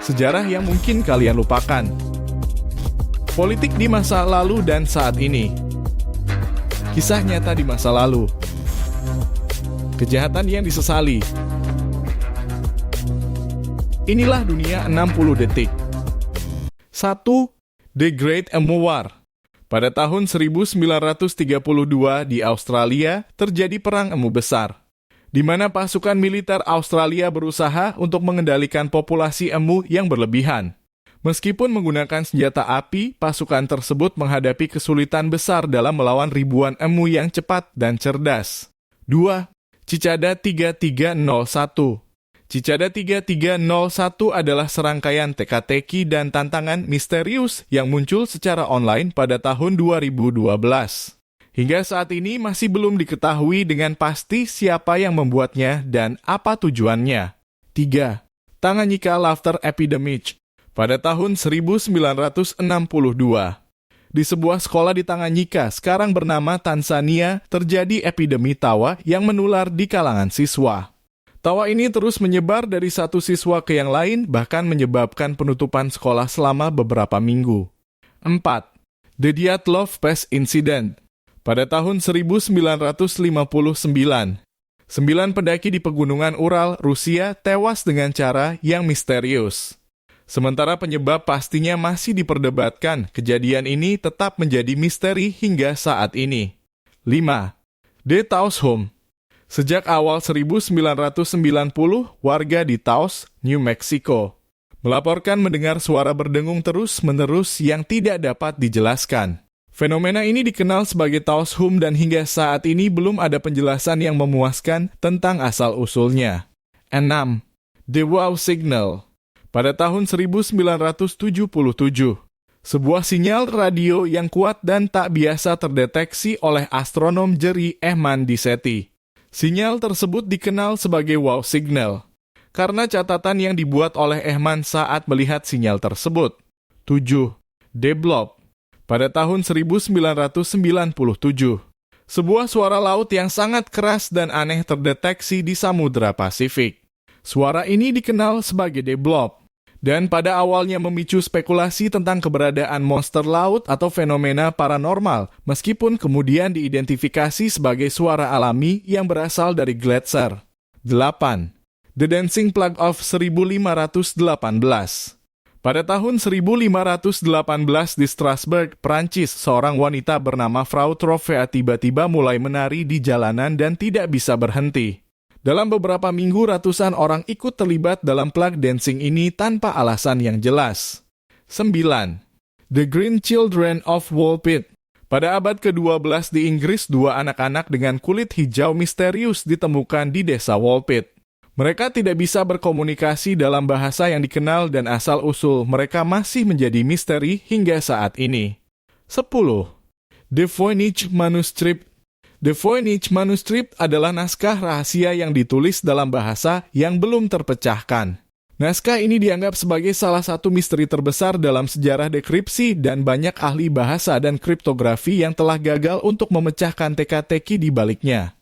Sejarah yang mungkin kalian lupakan. Politik di masa lalu dan saat ini. Kisah nyata di masa lalu. Kejahatan yang disesali. Inilah dunia 60 detik. 1. The Great Emu War. Pada tahun 1932 di Australia terjadi perang emu besar, di mana pasukan militer Australia berusaha untuk mengendalikan populasi emu yang berlebihan. Meskipun menggunakan senjata api, pasukan tersebut menghadapi kesulitan besar dalam melawan ribuan emu yang cepat dan cerdas. 2. Cicada 3301. Cicada 3301 adalah serangkaian teka-teki dan tantangan misterius yang muncul secara online pada tahun 2012. Hingga saat ini masih belum diketahui dengan pasti siapa yang membuatnya dan apa tujuannya. 3. Tanganyika Laughter Epidemic. Pada tahun 1962, di sebuah sekolah di Tanganyika, sekarang bernama Tanzania, terjadi epidemi tawa yang menular di kalangan siswa. Tawa ini terus menyebar dari satu siswa ke yang lain, bahkan menyebabkan penutupan sekolah selama beberapa minggu. 4. The Dyatlov Pass Incident. Pada tahun 1959, 9 pendaki di pegunungan Ural, Rusia, tewas dengan cara yang misterius. Sementara penyebab pastinya masih diperdebatkan, kejadian ini tetap menjadi misteri hingga saat ini. 5. The Taos Home. Sejak awal 1990, warga di Taos, New Mexico, melaporkan mendengar suara berdengung terus-menerus yang tidak dapat dijelaskan. Fenomena ini dikenal sebagai Taos Home dan hingga saat ini belum ada penjelasan yang memuaskan tentang asal-usulnya. 6. The Wow Signal. Pada tahun 1977, sebuah sinyal radio yang kuat dan tak biasa terdeteksi oleh astronom Jerry Ehman di SETI. Sinyal tersebut dikenal sebagai wow signal, karena catatan yang dibuat oleh Ehman saat melihat sinyal tersebut. 7. The Blob. Pada tahun 1997, sebuah suara laut yang sangat keras dan aneh terdeteksi di Samudra Pasifik. Suara ini dikenal sebagai The Blob, dan pada awalnya memicu spekulasi tentang keberadaan monster laut atau fenomena paranormal, meskipun kemudian diidentifikasi sebagai suara alami yang berasal dari gletser. 8. The Dancing Plug of 1518. Pada tahun 1518 di Strasbourg, Prancis, seorang wanita bernama Frau Troffea tiba-tiba mulai menari di jalanan dan tidak bisa berhenti. Dalam beberapa minggu, ratusan orang ikut terlibat dalam plug dancing ini tanpa alasan yang jelas. 9. The Green Children of Woolpit. Pada abad ke-12 di Inggris, dua anak-anak dengan kulit hijau misterius ditemukan di desa Woolpit. Mereka tidak bisa berkomunikasi dalam bahasa yang dikenal dan asal-usul mereka masih menjadi misteri hingga saat ini. 10. The Voynich Manuscript. The Voynich Manuscript adalah naskah rahasia yang ditulis dalam bahasa yang belum terpecahkan. Naskah ini dianggap sebagai salah satu misteri terbesar dalam sejarah dekripsi dan banyak ahli bahasa dan kriptografi yang telah gagal untuk memecahkan teka-teki di baliknya.